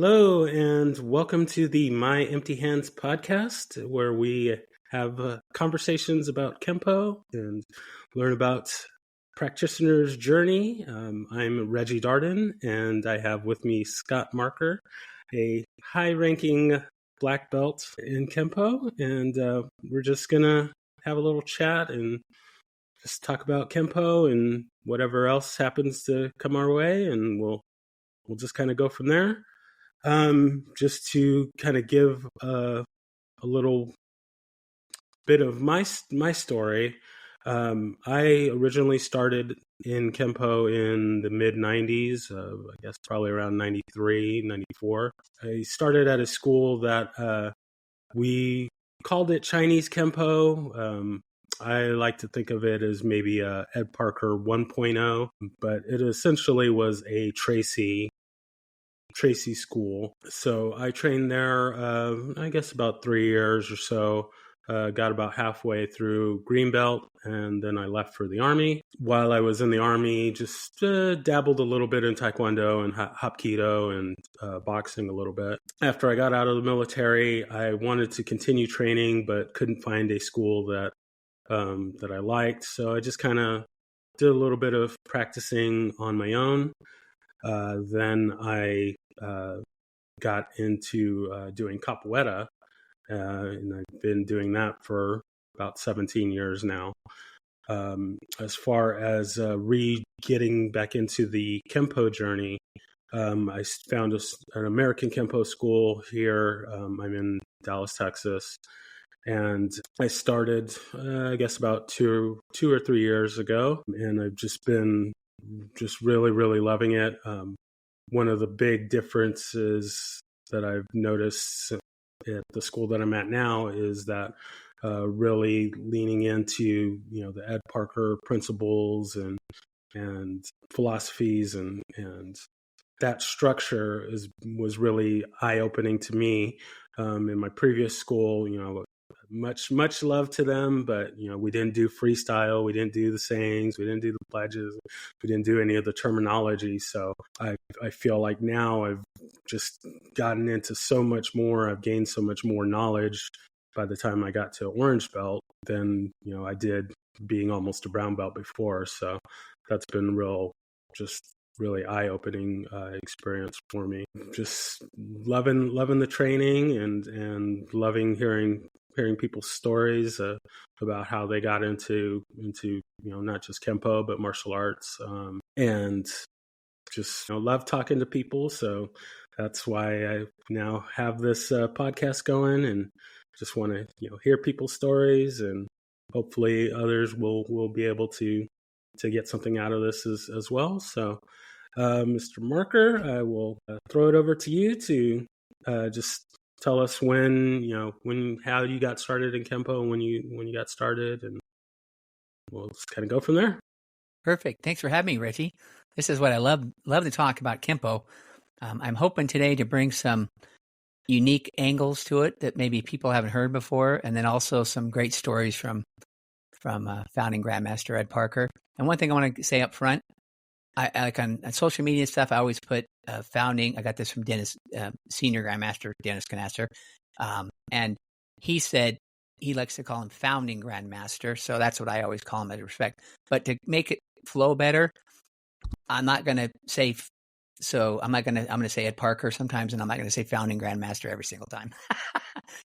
Hello, and welcome to the My Empty Hands podcast, where we have conversations about Kempo and learn about practitioner's journey. I'm Reggie Darden, and I have with me Scott Marker, a high-ranking black belt in Kempo, and we're just gonna have a little chat and just talk about Kempo and whatever else happens to come our way, and we'll just kind of go from there. Just to kind of give a little bit of my story. I originally started in Kempo in the mid 90s, I guess probably around 93, 94. I started at a school that we called it Chinese Kempo. I like to think of it as maybe a Ed Parker 1.0, but it essentially was a Tracy school. So I trained there, I guess about 3 years or so. Got about halfway through Greenbelt, and then I left for the Army. While I was in the Army, just dabbled a little bit in Taekwondo and Hapkido and boxing a little bit. After I got out of the military, I wanted to continue training, but couldn't find a school that I liked. So I just kind of did a little bit of practicing on my own. Then I got into doing capoeira, and I've been doing that for about 17 years now. As far as getting back into the Kempo journey, I found an American Kempo school here. I'm in Dallas, Texas. And I started, I guess, about two or 3 years ago, and I've just been really, really loving it. One of the big differences that I've noticed at the school that I'm at now is that really leaning into the Ed Parker principles and philosophies and that structure was really eye-opening to me. In my previous school, much love to them, but we didn't do freestyle, we didn't do the sayings, we didn't do the pledges, we didn't do any of the terminology. So I feel like now I've just gotten into so much more. I've gained so much more knowledge by the time I got to orange belt than I did being almost a brown belt before. So that's been really eye-opening experience for me. Just loving the training and loving hearing people's stories about how they got into not just Kempo but martial arts, and just love talking to people. So that's why I now have this podcast going, and just want to hear people's stories, and hopefully others will be able to get something out of this as well. So Mr. Marker, I will throw it over to you to just tell us how you got started in Kempo and when you got started, and we'll just kind of go from there. Perfect. Thanks for having me, Reggie. This is what I love to talk about Kempo. I'm hoping today to bring some unique angles to it that maybe people haven't heard before, and then also some great stories from founding Grandmaster Ed Parker. And one thing I want to say up front, I like on social media stuff, I always put founding. I got this from Dennis, senior Grandmaster Dennis Canasser. And he said he likes to call him founding Grandmaster. So that's what I always call him out of respect. But to make it flow better, I'm not going to say, I'm going to say Ed Parker sometimes, and I'm not going to say founding Grandmaster every single time.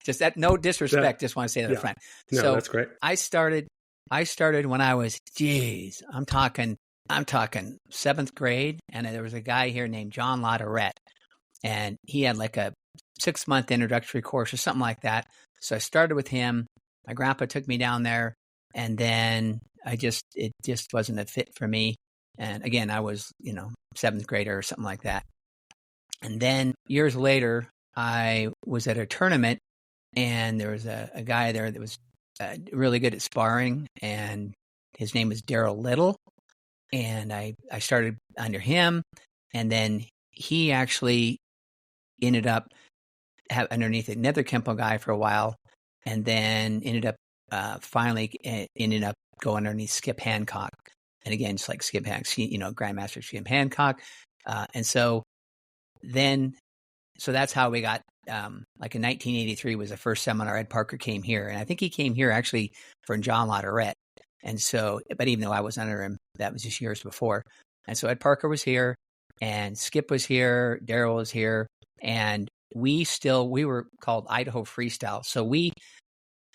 Just that, no disrespect. Just want to say that up front. No, so that's great. I started when I was, I'm talking 7th grade, and there was a guy here named John Latourette, and he had like a 6-month introductory course or something like that. So I started with him. My grandpa took me down there, and then it just wasn't a fit for me. And again, I was, 7th grader or something like that. And then years later, I was at a tournament, and there was a guy there that was really good at sparring, and his name was Daryl Little. And I started under him, and then he actually ended up underneath another Kempo guy for a while, and then ended up going underneath Skip Hancock. And again, just like Skip Hancock, Grandmaster Skip Hancock. And so then so that's how we got, like in 1983 was the first seminar Ed Parker came here. And I think he came here actually for John Latourette. And so, but even though I was under him, that was just years before. And so Ed Parker was here and Skip was here, Daryl was here. And we were called Idaho Freestyle. So we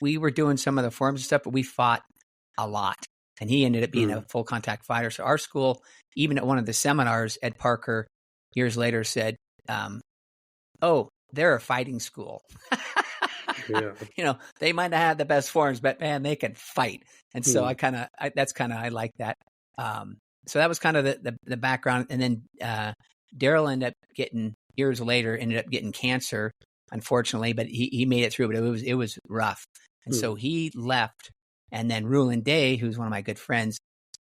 were doing some of the forms and stuff, but we fought a lot. And he ended up being a full contact fighter. So our school, even at one of the seminars, Ed Parker years later said, oh, they're a fighting school. Yeah. They might not have the best forms, but man, they can fight. And so I like that. So that was kind of the background. And then Daryl ended up getting cancer, unfortunately, but he made it through, but it was rough. And so he left. And then Rulon Day, who's one of my good friends,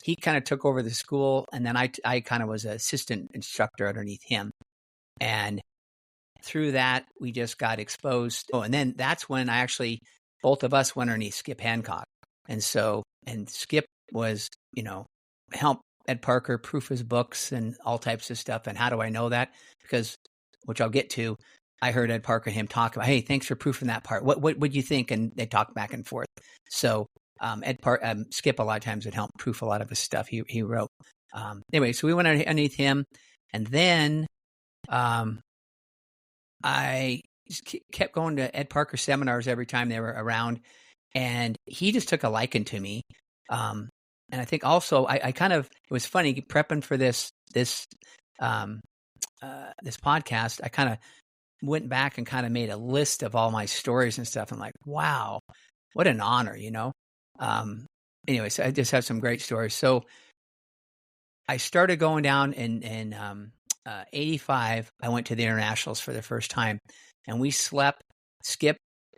he kind of took over the school. And then I kind of was an assistant instructor underneath him. And through that, we just got exposed. Oh, and then that's when both of us went underneath Skip Hancock. And Skip was, help Ed Parker proof his books and all types of stuff. And how do I know that? Because, which I'll get to, I heard Ed Parker and him talk about, hey, thanks for proofing that part. What would you think? And they talked back and forth. So Skip a lot of times would help proof a lot of his stuff he wrote. Anyway, so we went underneath him. And then I kept going to Ed Parker seminars every time they were around, and he just took a liking to me. And I think also I kind of, it was funny prepping for this podcast. I kind of went back and kind of made a list of all my stories and stuff. I'm like, wow, what an honor, Anyway, so I just have some great stories. So I started going down in 85, I went to the internationals for the first time, and we slept. I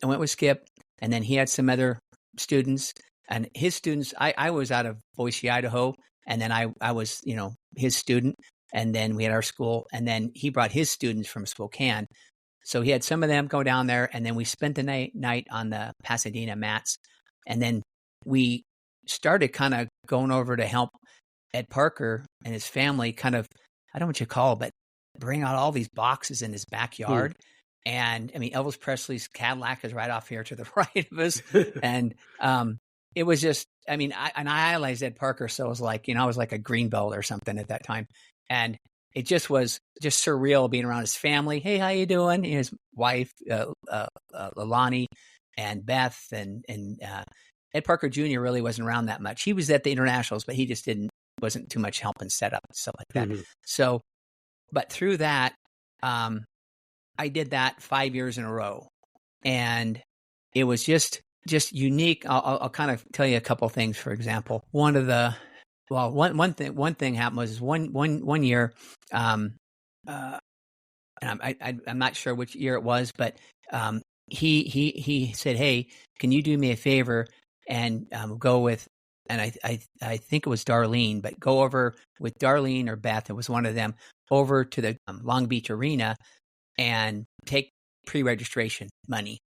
went with Skip, and then he had some other students, and his students. I was out of Boise, Idaho, and then I was his student, and then we had our school, and then he brought his students from Spokane, so he had some of them go down there, and then we spent the night on the Pasadena mats, and then we started kind of going over to help Ed Parker and his family kind of, I don't know what you call it, but bring out all these boxes in his backyard. And I mean, Elvis Presley's Cadillac is right off here to the right of us. And it was just, I mean, I idolized Ed Parker. So it was like, I was like a greenbelt or something at that time. And it just was just surreal being around his family. Hey, how you doing? His wife, Lilani and Beth and Ed Parker Jr. really wasn't around that much. He was at the internationals, but he just wasn't too much helping set up and stuff like that. Mm-hmm. So, but through that, I did that 5 years in a row, and it was just unique. I'll kind of tell you a couple things. For example, one thing happened was one year, and I'm not sure which year it was, but he said, "Hey, can you do me a favor and go with?" And I think it was Darlene, but go over with Darlene or Beth, it was one of them, over to the Long Beach Arena and take pre-registration money.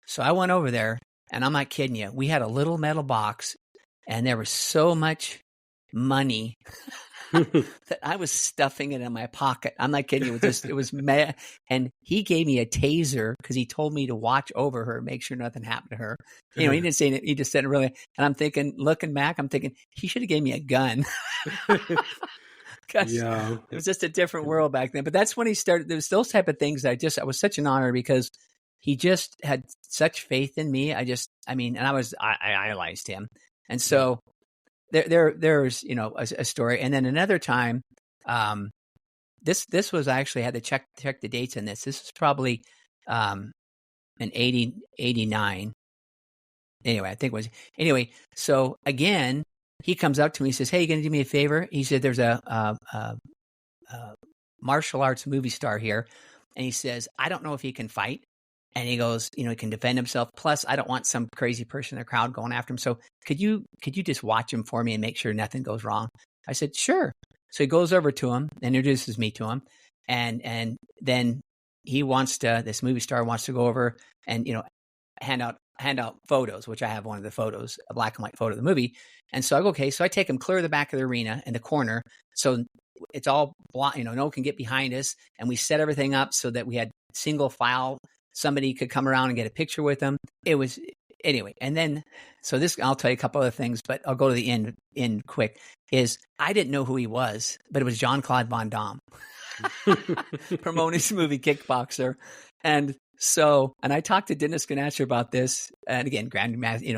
So I went over there, and I'm not kidding you. We had a little metal box, and there was so much money that I was stuffing it in my pocket. I'm not kidding you. It was mad. And he gave me a taser because he told me to watch over her, make sure nothing happened to her. He didn't say it. He just said it really. And I'm thinking, looking back, he should have gave me a gun. Yeah, it was just a different world back then. But that's when he started. There was those type of things that I was such an honor because he just had such faith in me. I idolized him. And so there's a story. And then another time, this was, I actually had to check the dates on this. This is probably in 89. Anyway, I think it was. Anyway, so again, he comes up to me, he says, "Hey, you going to do me a favor?" He said, "There's a martial arts movie star here." And he says, "I don't know if he can fight." And he goes, he can defend himself. Plus, I don't want some crazy person in the crowd going after him. So could you just watch him for me and make sure nothing goes wrong? I said, "Sure." So he goes over to him, introduces me to him. And then this movie star wants to go over and, hand out photos, which I have one of the photos, a black and white photo of the movie. And so I go, okay. So I take him clear to the back of the arena in the corner. So it's all, no one can get behind us. And we set everything up so that we had single file. Somebody could come around and get a picture with him. It was anyway. And then, so this, I'll tell you a couple other things, but I'll go to the end quick. Is I didn't know who he was, but it was Jean-Claude Van Damme promoting his movie Kickboxer. And I talked to Dennis Ganasher about this, and again,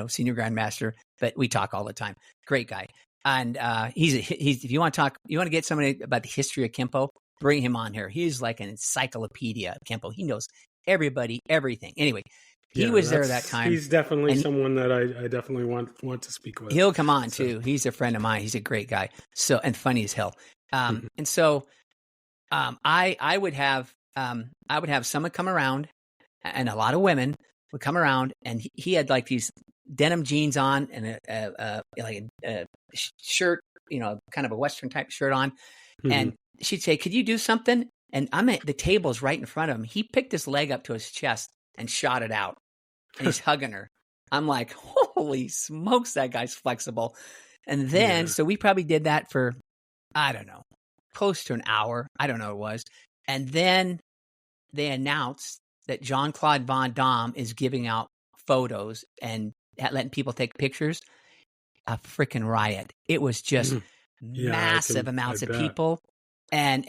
senior grandmaster, but we talk all the time. Great guy. And he's if you want to get somebody about the history of Kempo, bring him on here. He's like an encyclopedia of Kempo. He knows everybody, everything. Anyway, he was there that time. He's definitely someone that I definitely want to speak with. He'll come on too. He's a friend of mine. He's a great guy. So, and funny as hell. And so, I would have someone come around, and a lot of women would come around, and he had like these denim jeans on and a shirt, kind of a Western type shirt on. And she'd say, "Could you do something?" And I'm at the table's right in front of him. He picked his leg up to his chest and shot it out, and he's hugging her. I'm like, holy smokes, that guy's flexible. And then, so we probably did that for, I don't know, close to an hour. I don't know what it was. And then they announced that Jean-Claude Van Damme is giving out photos and letting people take pictures. A freaking riot. It was just massive amounts of people. And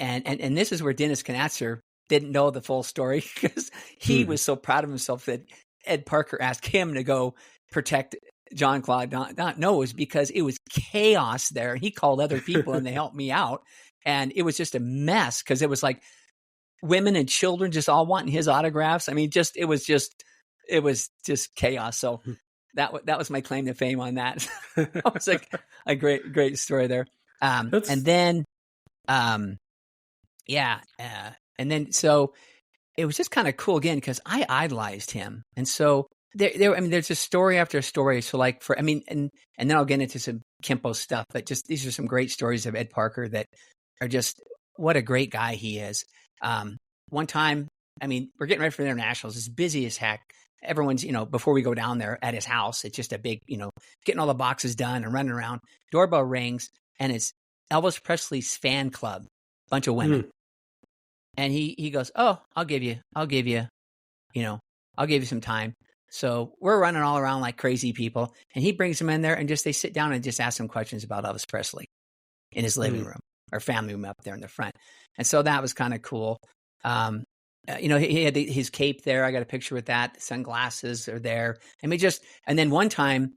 this is where Dennis Knatzer didn't know the full story, because he was so proud of himself that Ed Parker asked him to go protect Jean-Claude. Not know, it was because it was chaos there. He called other people and they helped me out. And it was just a mess, because it was like women and children just all wanting his autographs. I mean, it was just chaos. So that was my claim to fame on that. That was like a great story there. And then so it was just kind of cool again, because I idolized him. And so there's just story after story. So and then I'll get into some Kempo stuff, but just these are some great stories of Ed Parker that are just, what a great guy he is. One time, we're getting ready for the internationals. It's busy as heck. Everyone's, before we go down there at his house, it's just a big, getting all the boxes done and running around. Doorbell rings, and it's Elvis Presley's fan club, bunch of women. And he goes, "Oh, I'll give you some time." So we're running all around like crazy people, and he brings them in there, and they sit down and just ask them questions about Elvis Presley in his living room or family room up there in the front. And so that was kind of cool. He had his cape there. I got a picture with that. Sunglasses are there. And then one time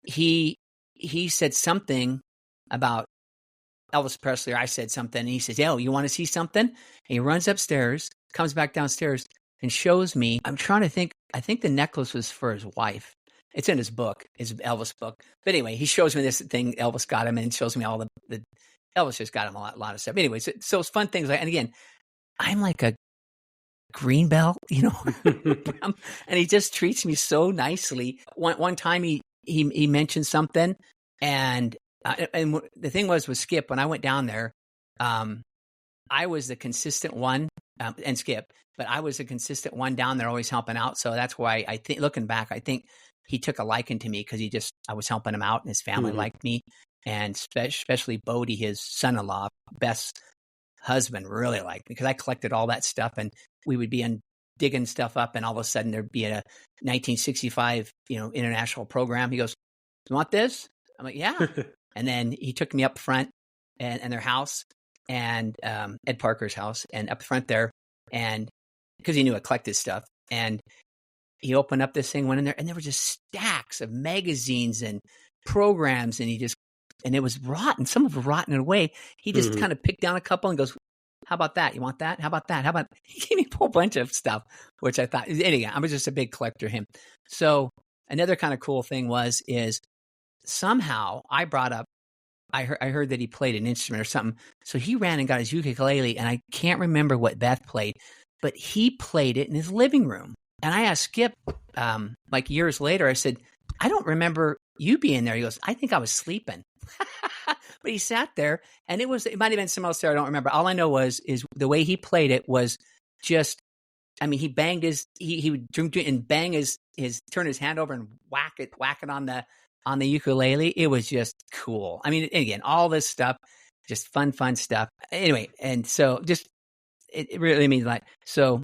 he said something about Elvis Presley, or I said something, and he says, "Oh, you want to see something?" And he runs upstairs, comes back downstairs, and shows me. I'm trying to think. I think the necklace was for his wife. It's in his book, his Elvis book. But anyway, he shows me this thing Elvis got him, and shows me all the Elvis just got him a lot of stuff. Anyway, so it's fun things. And again, I'm like a green belt, and he just treats me so nicely. One time he mentioned something, and the thing was with Skip, when I went down there, I was the consistent one, and Skip, but I was a consistent one down there, always helping out. So that's why I think, looking back, I think he took a liking to me, because I was helping him out, and his family liked me, and especially Bodie, his son-in-law, best husband, really liked me, because I collected all that stuff, and we would be digging stuff up, and all of a sudden there'd be a 1965, international program. He goes, "You want this?" I'm like, "Yeah." And then he took me up front and their house, and Ed Parker's house, and up front there, and because he knew I collected stuff, and he opened up this thing, went in there, and there were just stacks of magazines and programs, and and it was rotten. Some of it rotten away. He just kind of picked down a couple and goes, "How about that? You want that? How about that? How about?" He gave me a whole bunch of stuff, which I thought, anyway, I was just a big collector of him. So another kind of cool thing is somehow I brought up, I heard that he played an instrument or something. So he ran and got his ukulele, and I can't remember what Beth played, but he played it in his living room. And I asked Skip, like years later, I said, "I don't remember you being there." He goes, "I think I was sleeping." But he sat there, and it might have been someone else there. I don't remember. All I know is the way he played it was just, he banged he would drink and bang turn his hand over and whack it on the ukulele. It was just cool. Again, all this stuff, just fun stuff. Anyway, and so just, it really means like, so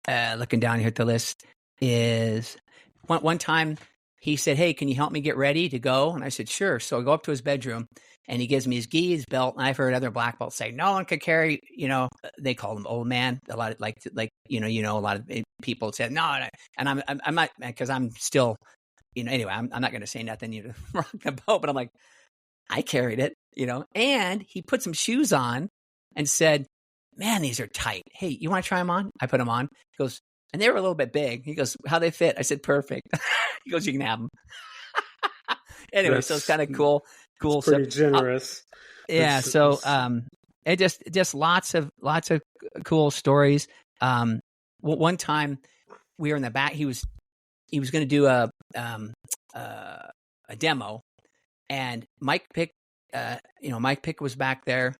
looking down here at the list is one time he said, "Hey, can you help me get ready to go?" And I said, "Sure." So I go up to his bedroom and he gives me his gi, his belt. And I've heard other black belts say, "No one could carry," they call him old man. A lot of a lot of people said, "No." And I'm not, because I'm still, anyway, I'm not going to say nothing to rock the boat, but I'm like, I carried it, and he put some shoes on and said, "Man, these are tight. Hey, you want to try them on?" I put them on. He goes, and they were a little bit big. He goes, "How they fit?" I said, "Perfect." He goes, "You can have them." Anyway, so it's kind of cool. It's pretty generous. Yeah. So, it just lots of cool stories. One time we were in the back, he was going to do a demo, and Mike Pick, Mike Pick was back there,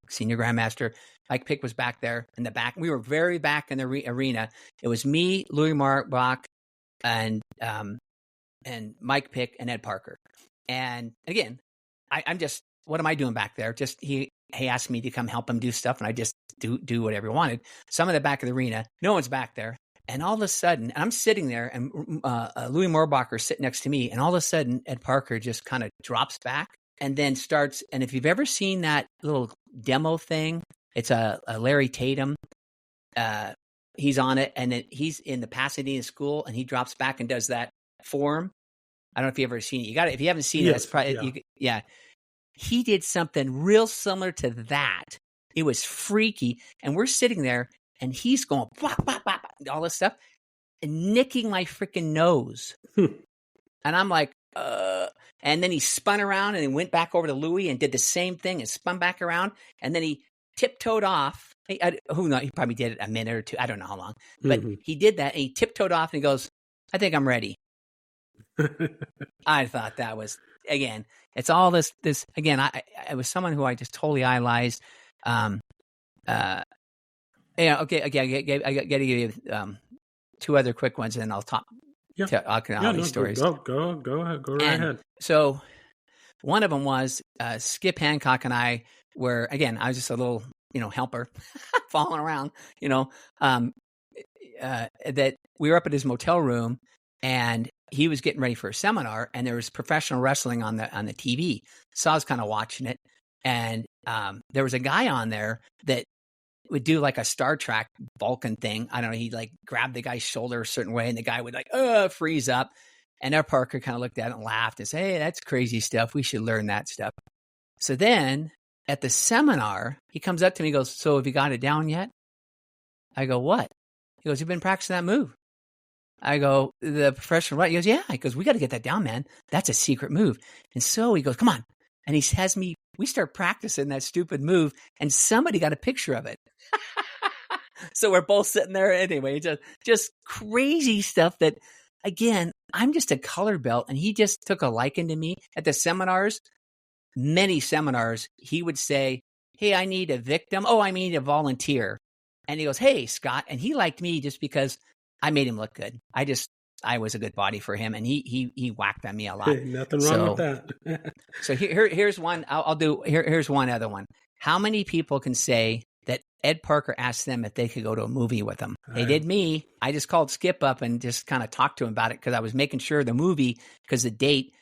senior grandmaster. Mike Pick was back there in the back. We were very back in the arena. It was me, Louis Marbach, and Mike Pick and Ed Parker. And again, I'm just, what am I doing back there? Just he asked me to come help him do stuff, and I just do whatever he wanted. So I'm in the back of the arena. No one's back there. And all of a sudden, I'm sitting there, and Louis Morbacher sitting next to me, and all of a sudden, Ed Parker just kind of drops back and then starts. And if you've ever seen that little demo thing, it's a Larry Tatum. He's on it, and then he's in the Pasadena school, and he drops back and does that form. I don't know if you've ever seen it. You got it. If you haven't seen it, that's probably yeah. He did something real similar to that. It was freaky, and we're sitting there, and he's going blah, blah, blah, blah, all this stuff, and nicking my freaking nose. And I'm like, and then he spun around and he went back over to Louis and did the same thing and spun back around, and then he tiptoed off. Who knows? He probably did it a minute or two. I don't know how long, but he did that, and he tiptoed off, and he goes, "I think I'm ready." I thought that was, again, it's all this again. I was someone who I just totally idolized. Okay. I got to give you two other quick ones, and then I'll talk. Yeah, I can all these stories. Go ahead. Go right ahead. So one of them was Skip Hancock and I were, again, I was just a little helper, falling around. That we were up at his motel room, and he was getting ready for a seminar, and there was professional wrestling on the TV. So I was kind of watching it, and there was a guy on there that would do like a Star Trek Vulcan thing. I don't know. He'd like grab the guy's shoulder a certain way, and the guy would like freeze up. And Ed Parker kind of looked at it and laughed and said, "Hey, that's crazy stuff. We should learn that stuff." So then at the seminar, he comes up to me and goes, "So have you got it down yet?" I go, "What?" He goes, "You've been practicing that move." I go, "The professional right?" He goes, "Yeah." He goes, "We got to get that down, man. That's a secret move." And so he goes, "Come on." And he has me, we start practicing that stupid move, and somebody got a picture of it. So we're both sitting there anyway, just crazy stuff that, again, I'm just a color belt, and he just took a liking to me. At the seminars, many seminars, he would say, "Hey, I need a victim. Oh, I need a volunteer." And he goes, "Hey, Scott." And he liked me just because I made him look good. I was a good body for him, and he whacked on me a lot. Hey, nothing wrong with that. So here's one. Here's one other one. How many people can say that Ed Parker asked them if they could go to a movie with him? They did me. I just called Skip up and just kind of talked to him about it, because I was making sure the movie, because the date,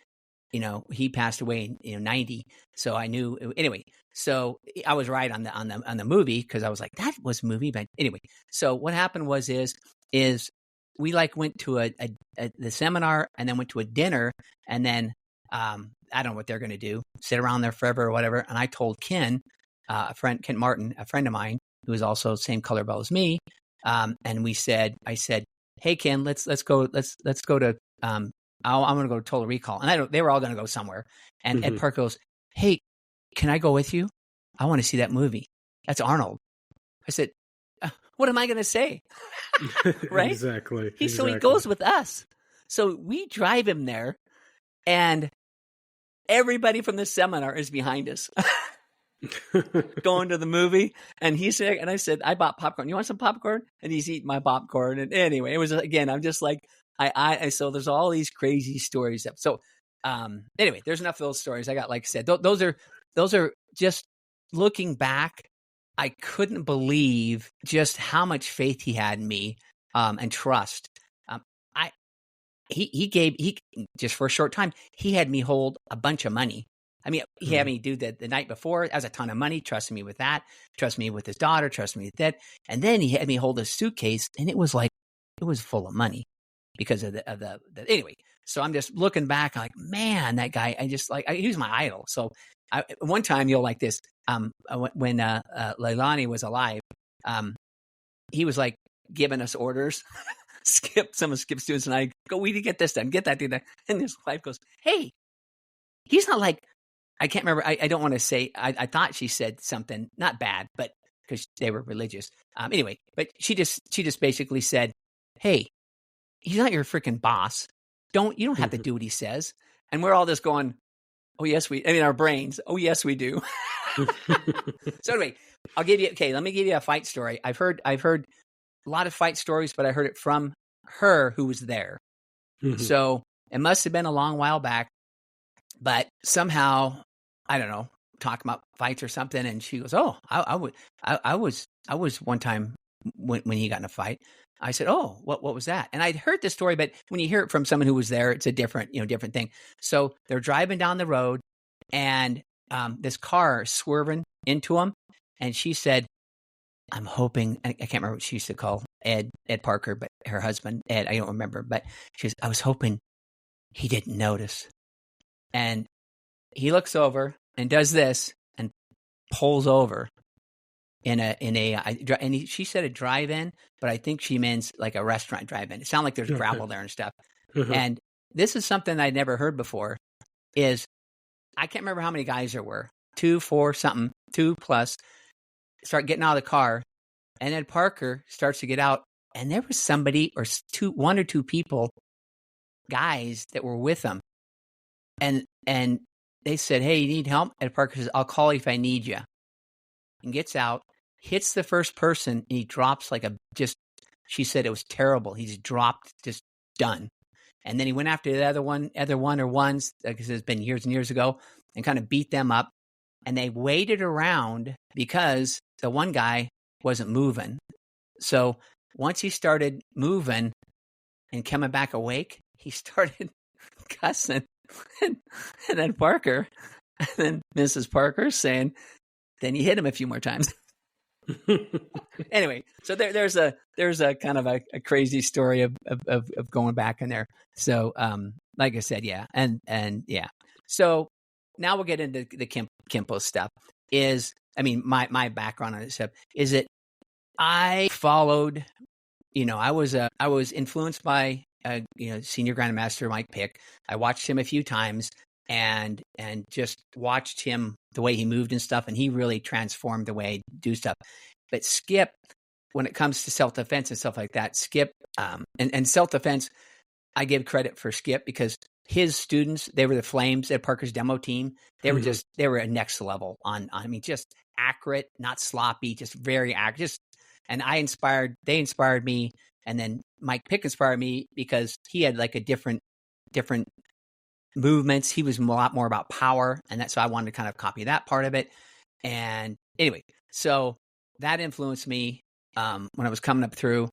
he passed away in 90, so I knew anyway. So I was right on the movie, because I was like, that was a movie. But anyway, so what happened is we like went to the seminar, and then went to a dinner, and then I don't know what they're going to do, sit around there forever or whatever. And I told Ken Martin, a friend of mine who is also the same color belt as me, and I said, "Hey Ken, let's go to I'm going to go to Total Recall," and they were all going to go somewhere. And Ed Parker goes, "Hey, can I go with you? I want to see that movie. That's Arnold." I said, "What am I going to say?" Right? Exactly. So he goes with us. So we drive him there, and everybody from the seminar is behind us. Going to the movie, and he said, and I said, "I bought popcorn. You want some popcorn?" And he's eating my popcorn. And anyway, it was, again, I'm just like, so there's all these crazy stories. So anyway, there's enough of those stories. I got, like I said, those are just looking back. I couldn't believe just how much faith he had in me, and trust. I he just for a short time, he had me hold a bunch of money. I mean, he had me do the night before. That was a ton of money. Trusted me with that. Trusted me with his daughter. Trusted me with that. And then he had me hold a suitcase, and it was full of money because of the anyway. So I'm just looking back, like, man, that guy. He was my idol. So one time, you'll like this. When Leilani was alive, he was like giving us orders. Some of Skip's students and I go, we need to get this done, get that done. And his wife goes, hey, he's not like, I can't remember. I don't want to say, I thought she said something, not bad, but because they were religious. Anyway, but she just basically said, hey, he's not your freaking boss. You don't have to do what he says. And we're all just going, oh, yes, our brains. Oh, yes, we do. So anyway, let me give you a fight story. I've heard a lot of fight stories, but I heard it from her who was there. So it must have been a long while back, but somehow, I don't know, talking about fights or something. And she goes, oh, I was one time when he got in a fight. I said, oh, what was that? And I'd heard this story, but when you hear it from someone who was there, it's a different thing. So they're driving down the road and this car swerving into him. And she said, I'm hoping, I can't remember what she used to call Ed Parker, but her husband, Ed, I don't remember, but she says, I was hoping he didn't notice. And he looks over and does this and pulls over she said a drive-in, but I think she means like a restaurant drive-in. It sounded like there's gravel there and stuff. And this is something I'd never heard before is, I can't remember how many guys there were, 2, 4, something, 2 plus, start getting out of the car. And Ed Parker starts to get out. And there was somebody or 1 or 2 people, guys that were with him. And they said, hey, you need help? Ed Parker says, I'll call you if I need you. And gets out, hits the first person, and he drops she said it was terrible. He's dropped, just done. And then he went after the other one or ones, because it's been years and years ago, and kind of beat them up. And they waited around because the one guy wasn't moving. So once he started moving and coming back awake, he started cussing. And then Parker, and then Mrs. Parker saying, then you hit him a few more times. Anyway, so there's a kind of a crazy story of going back in there. So like I said, yeah, and yeah. So now we'll get into the Kempo stuff. My background on this stuff is that I followed. I was influenced by Senior Grandmaster Mike Pick. I watched him a few times and just watched him, the way he moved and stuff, and he really transformed the way I do stuff. But Skip, when it comes to self-defense and stuff like that, Skip and self-defense, I give credit for Skip because his students, they were the Flames at Parker's demo team. They were they were a next level on just accurate, not sloppy, just very accurate. And they inspired me. And then Mike Pick inspired me because he had like a different movements. He was a lot more about power. And so I wanted to kind of copy that part of it. And anyway, so that influenced me when I was coming up through.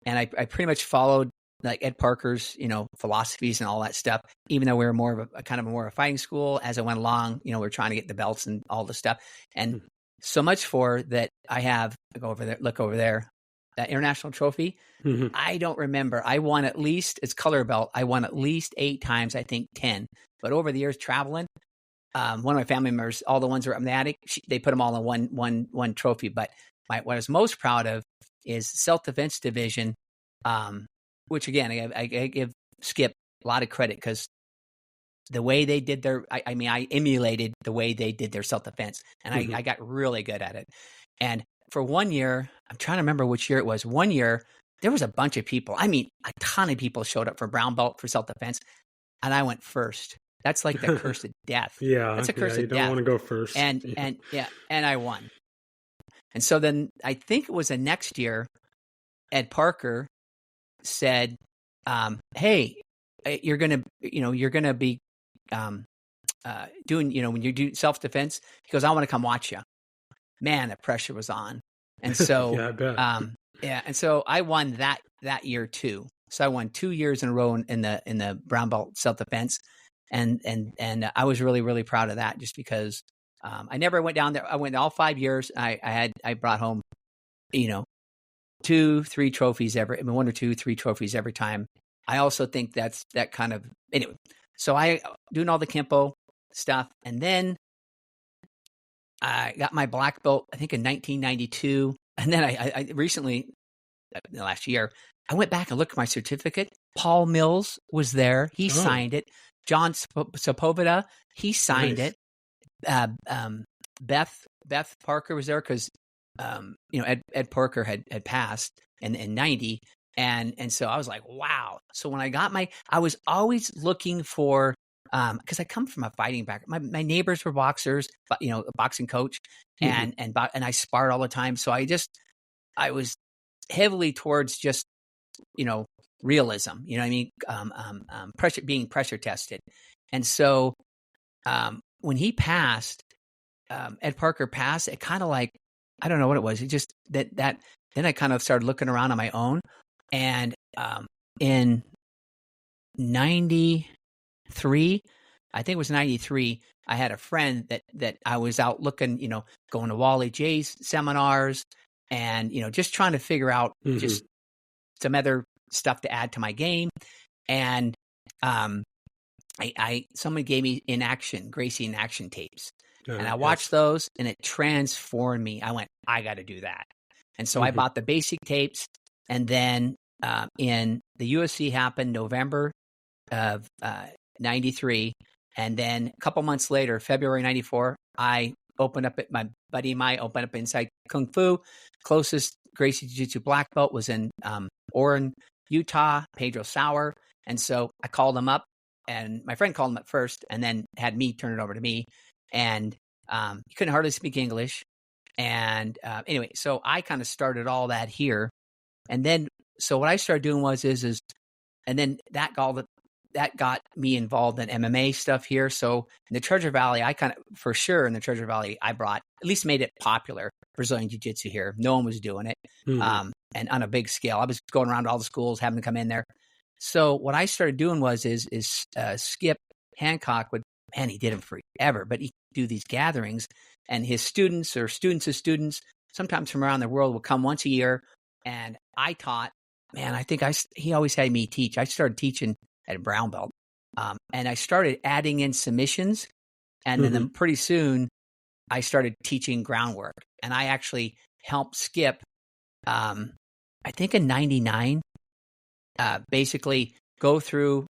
And I pretty much followed like Ed Parker's, philosophies and all that stuff, even though we were more of a fighting school. As I went along, we were trying to get the belts and all the stuff. And so much for that I have, look over there, that international trophy. I don't remember. I won at least, it's color belt. I won at least 8 times, I think 10. But over the years traveling, one of my family members, all the ones that were in the attic, they put them all in one trophy. But what I was most proud of is self-defense division, which again, I give Skip a lot of credit because the way they did I emulated the way they did their self-defense, and I got really good at it. And for 1 year, I'm trying to remember which year it was. 1 year, there was a bunch of people. A ton of people showed up for brown belt for self-defense, and I went first. That's like the curse of death. Yeah, that's a curse of death. You don't want to go first. And I won. And so then I think it was the next year, Ed Parker said, "Hey, you're gonna be doing, when you do self-defense." He goes, "I want to come watch you." man, the pressure was on. And so, Yeah, I bet. And so I won that year too. So I won 2 years in a row in the brown belt self-defense. And I was really, really proud of that, just because I never went down there. I went all 5 years. I brought home, 2-3 trophies every, 1 or 2, 3 trophies every time. I also think that kind of, anyway. So I doing all the Kempo stuff, and then I got my black belt, I think in 1992. And then I recently, last year, I went back and looked at my certificate. Paul Mills was there. He signed it. John Sepulveda, he signed it. Beth Parker was there because, Ed Parker had passed in 90. And so I was like, wow. So when I got I was always looking for, because I come from a fighting background. My neighbors were boxers, a boxing coach, and I sparred all the time. So I was heavily towards just, realism. You know what I mean? Being pressure tested. And so when he passed, Ed Parker passed, it kind of like, I don't know what it was. It just that then I kind of started looking around on my own. And in 93, I think it was 93, I had a friend that I was out looking, going to Wally J's seminars and, just trying to figure out just some other stuff to add to my game. And someone gave me Gracie in action tapes. And I watched those, and it transformed me. I went, I got to do that. And so I bought the basic tapes, and then in the UFC happened November of 93. And then a couple months later, February 94, I opened up my buddy and I opened up Inside Kung Fu. Closest Gracie Jiu-Jitsu black belt was in Orem, Utah, Pedro Sauer. And so I called him up, and my friend called him up first and then had me turn it over to me. And he couldn't hardly speak English. And anyway, so I kind of started all that here. And then, so what I started doing and then that got me involved in MMA stuff here. So in the Treasure Valley, I kind of, for sure in the Treasure Valley, I brought, at least made it popular, Brazilian Jiu-Jitsu here. No one was doing it. And on a big scale, I was going around to all the schools, having them come in there. So what I started doing was Skip Hancock he did them forever, but he could do these gatherings, and his students or students of students, sometimes from around the world, would come once a year. And I taught, he always had me teach. I started teaching at a brown belt. And I started adding in submissions. And then pretty soon I started teaching groundwork. And I actually helped Skip, I think in 99, basically go through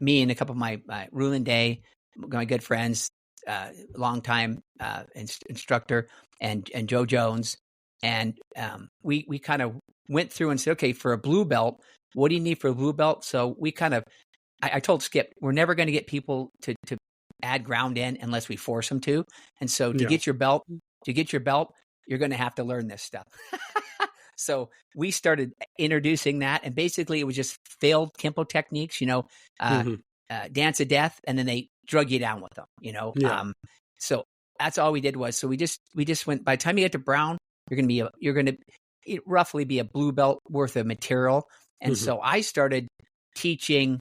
me and a couple of my Rulin Day, my good friends, longtime instructor, and Joe Jones. And we kind of went through and said, okay, for a blue belt, what do you need for a blue belt? So we kind of, I told Skip, we're never going to get people to add ground in unless we force them to. And so to get your belt, you're going to have to learn this stuff. So we started introducing that, and basically it was just failed Kempo techniques, dance of death, and then they drug you down with them, So that's all we did was, so we just went, by the time you get to brown, you're going to roughly be a blue belt worth of material. And so I started teaching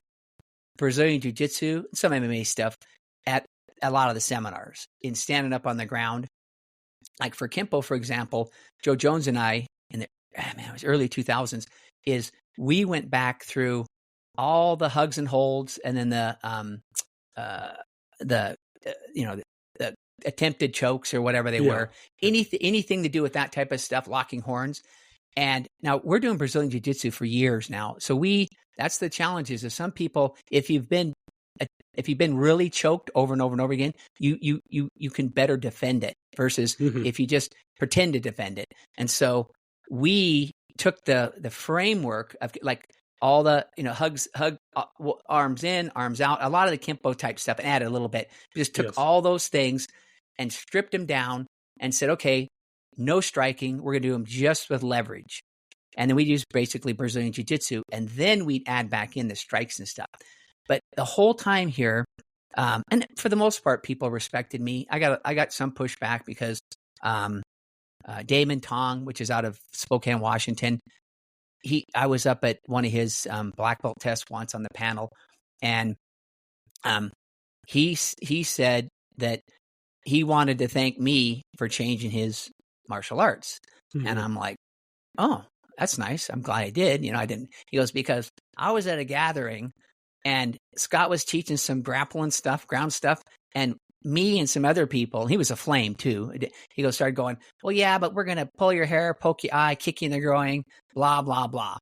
Brazilian Jiu-Jitsu, some MMA stuff at a lot of the seminars, in standing up on the ground. Like for Kempo, for example, Joe Jones and I, it was early 2000s, we went back through all the hugs and holds, and then the attempted chokes or whatever they were, anything to do with that type of stuff, locking horns. And now we're doing Brazilian Jiu-Jitsu for years now. So that's the challenge is some people, if you've been really choked over and over and over again, you can better defend it versus if you just pretend to defend it. And so we took the framework of like all the, hug, arms in, arms out, a lot of the Kempo type stuff, and added a little bit. We just took all those things and stripped them down and said, okay, no striking. We're going to do them just with leverage. And then we use basically Brazilian Jiu-Jitsu, and then we'd add back in the strikes and stuff. But the whole time here, and for the most part, people respected me. I got some pushback because Damon Tong, which is out of Spokane, Washington. I was up at one of his black belt tests once on the panel, and he said that he wanted to thank me for changing his martial arts. Mm-hmm. And I'm like, oh, that's nice. I'm glad I did. I didn't. He goes, because I was at a gathering and Scott was teaching some grappling stuff, ground stuff. And me and some other people, he was a flame too. He started going, well, yeah, but we're going to pull your hair, poke your eye, kick you in the groin, blah, blah, blah.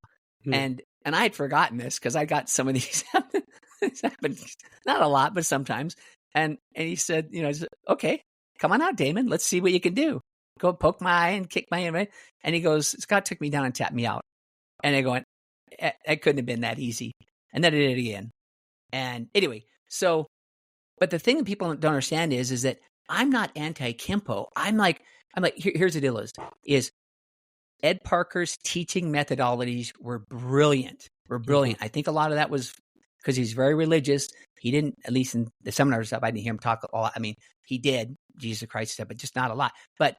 Mm. And I had forgotten this because I got some of these. It's happened, not a lot, but sometimes. And he said, okay, come on out, Damon. Let's see what you can do. Go poke my eye and kick my eye. And he goes, Scott took me down and tapped me out. And I go, it couldn't have been that easy. And then I did it again. And anyway, but the thing that people don't understand is that I'm not anti-Kempo. I'm like, here's the deal is Ed Parker's teaching methodologies were brilliant. Mm-hmm. I think a lot of that was because he's very religious. He didn't, at least in the seminar stuff, I didn't hear him talk a lot. I mean, he did Jesus Christ stuff, but just not a lot. But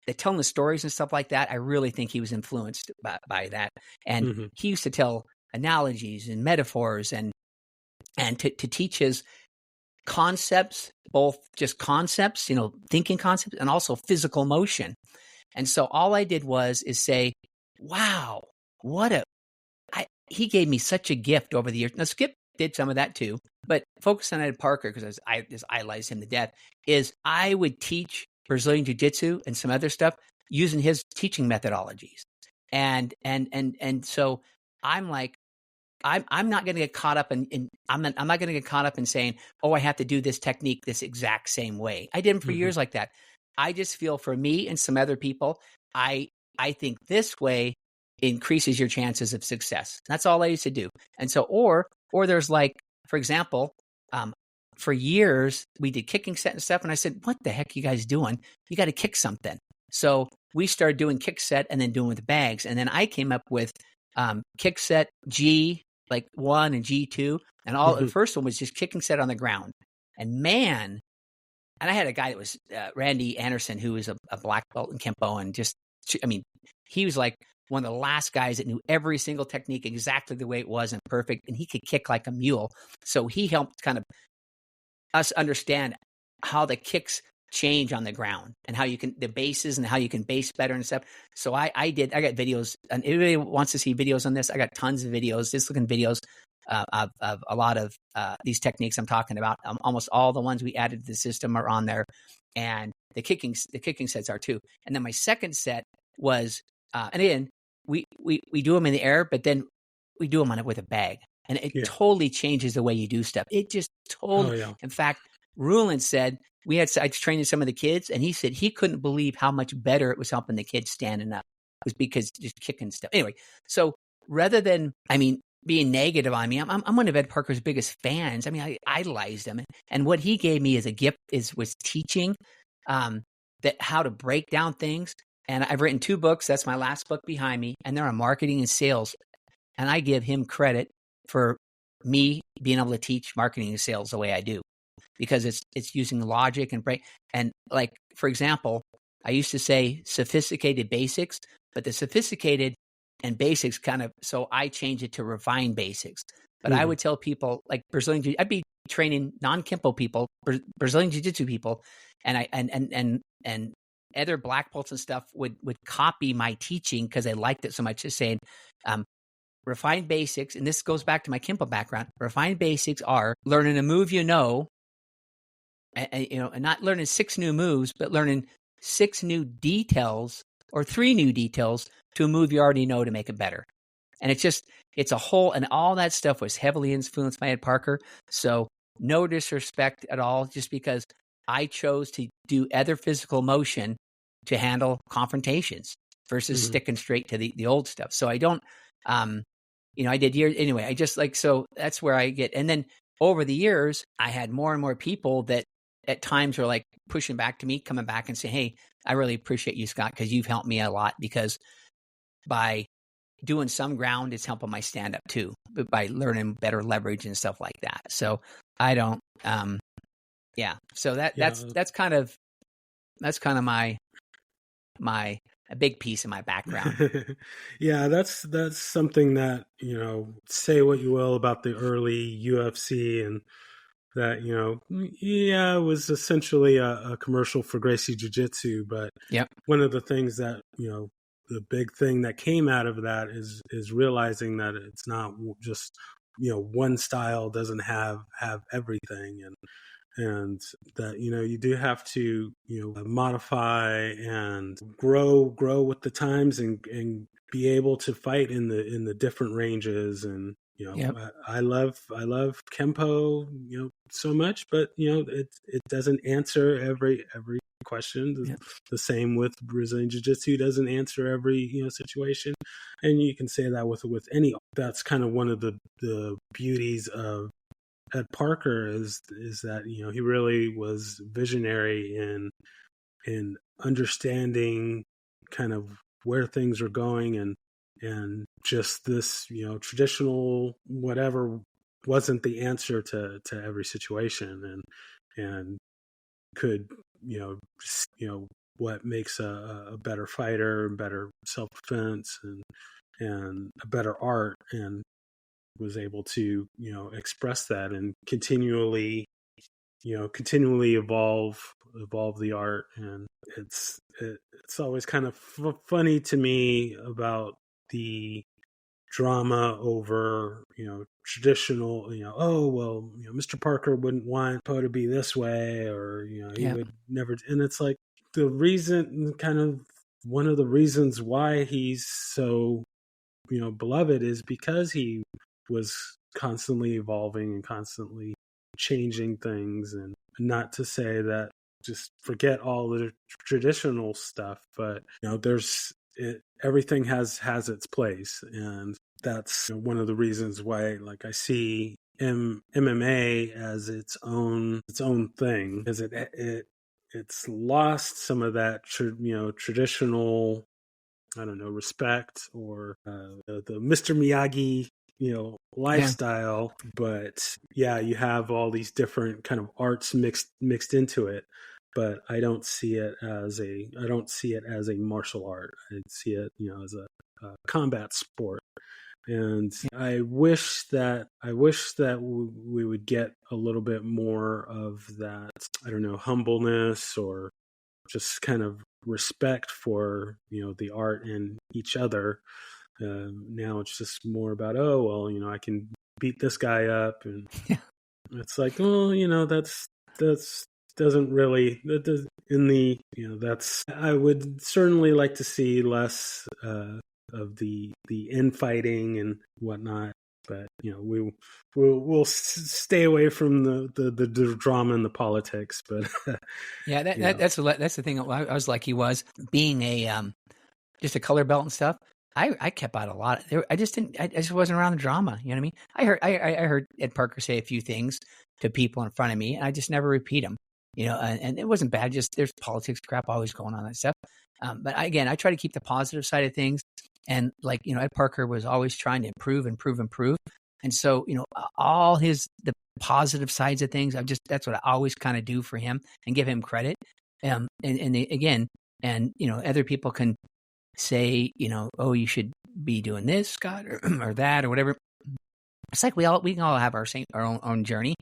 the telling the stories and stuff like that, I really think he was influenced by that. And mm-hmm. he used to tell analogies and metaphors and to teach his concepts, both just concepts, thinking concepts, and also physical motion. And so all I did is say, wow, he gave me such a gift over the years. Now, Skip did some of that too, but focus on Ed Parker, because I just idolized him to death, is I would teach Brazilian Jiu-Jitsu and some other stuff using his teaching methodologies. And so I'm like, I'm not going to get caught up in I'm not going to get caught up in saying, oh, I have to do this technique this exact same way. I did them for mm-hmm. years like that. I just feel for me and some other people, I think this way increases your chances of success. That's all I used to do. And so, or there's like, for example, for years we did kicking set and stuff. And I said, what the heck are you guys doing? You got to kick something. So we started doing kick set and then doing with the bags. And then I came up with kick set G, like 1 and G2. And all mm-hmm. the first one was just kicking set on the ground. And man, and I had a guy that was Randy Anderson, who was a black belt in Kempo, and he was like one of the last guys that knew every single technique exactly the way it was and perfect, and he could kick like a mule. So he helped kind of us understand how the kicks change on the ground and how you can, the bases and how you can base better and stuff. So I got videos, and everybody wants to see videos on this. I got tons of videos, just looking videos of a lot of these techniques I'm talking about. Almost all the ones we added to the system are on there, and the kicking sets are too. And then my second set was, and again, we do them in the air, but then we do them with a bag, and it totally changes the way you do stuff. It just totally. Oh, yeah. In fact, Rulin said I trained some of the kids, and he said he couldn't believe how much better it was helping the kids standing up. It was because just kicking stuff. Anyway, so rather than, being negative on me, I'm one of Ed Parker's biggest fans. I idolized him, and what he gave me as a gift was teaching that how to break down things. And I've written 2 books. That's my last book behind me, and they're on marketing and sales. And I give him credit for me being able to teach marketing and sales the way I do, because it's using logic and break. And like, for example, I used to say sophisticated basics, but the sophisticated and basics so I changed it to refined basics. But I would tell people like I'd be training non-Kempo people, Brazilian Jiu-Jitsu people, and other black belts and stuff would copy my teaching because they liked it so much, just saying, refined basics. And this goes back to my Kempo background. Refined basics are learning a move, and not learning 6 new moves, but learning 6 new details or 3 new details to a move you already know to make it better. And it's a whole, and all that stuff was heavily influenced by Ed Parker. So no disrespect at all, just because I chose to do other physical motion to handle confrontations versus sticking straight to the old stuff. So I don't, I did years anyway. I just so that's where I get. And then over the years, I had more and more people that at times were like pushing back to me, coming back and saying, hey, I really appreciate you, Scott, because you've helped me a lot, because by doing some ground, it's helping my stand up too, but by learning better leverage and stuff like that. So I don't, so that's kind of my a big piece of my background. Yeah, that's something that, say what you will about the early UFC, and that, yeah, it was essentially a commercial for Gracie Jiu-Jitsu, but Yep. one of the things that, the big thing that came out of that is realizing that it's not just, one style doesn't have everything, and that, you do have to, modify and grow with the times, and be able to fight in the different ranges. And Yep. I love Kempo, so much, but it doesn't answer every question. Yep. The same with Brazilian Jiu-Jitsu, doesn't answer every situation, and you can say that with any. That's kind of one of the beauties of Ed Parker, is that he really was visionary in understanding kind of where things are going, and just this traditional whatever wasn't the answer to every situation, and could what makes a better fighter, better self-defense, and a better art, and was able to express that, and continually evolve the art. And it's always kind of funny to me about the drama over traditional, oh well, Mr. Parker wouldn't want Poe to be this way, or he Yep. would never. And it's like, the reason, kind of one of the reasons why he's so beloved, is because he was constantly evolving and constantly changing things. And not to say that just forget all the traditional stuff, but everything has its place. And that's one of the reasons why, like, I see MMA as its own thing, because it's lost some of that traditional, I don't know, respect, or the Mr. Miyagi lifestyle. Yeah. But yeah, you have all these different kind of arts mixed into it, but I don't see it as a martial art. I see it as a combat sport. And I wish that we would get a little bit more of that, I don't know, humbleness, or just kind of respect for the art and each other. Now it's just more about, oh well, I can beat this guy up, and it's like, oh, that's doesn't really, that does, in the that's, I would certainly like to see less of the infighting and whatnot. But we'll stay away from the drama and the politics. But yeah, that's the thing. I was like, he was being a just a color belt and stuff. I kept out a lot. I just wasn't around the drama. You know what I mean? I heard Ed Parker say a few things to people in front of me, and I just never repeat them. And it wasn't bad. Just there's politics crap always going on, that stuff. But again, I try to keep the positive side of things. And like, Ed Parker was always trying to improve. And so, all the positive sides of things, that's what I always kind of do for him and give him credit. Again, other people can say, oh, you should be doing this, Scott, or that, or whatever. It's like we can all have our own journey,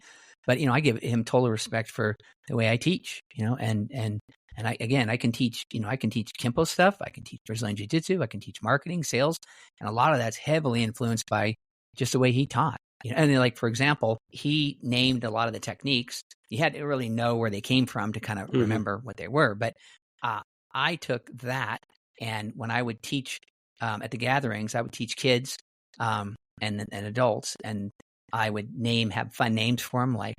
but I give him total respect for the way I teach, and I can teach, I can teach Kempo stuff. I can teach Brazilian Jiu-Jitsu. I can teach marketing, sales. And a lot of that's heavily influenced by just the way he taught. And then, like, for example, he named a lot of the techniques. You had to really know where they came from to kind of remember what they were. But I took that, and when I would teach at the gatherings, I would teach kids and adults, and I would have fun names for them, like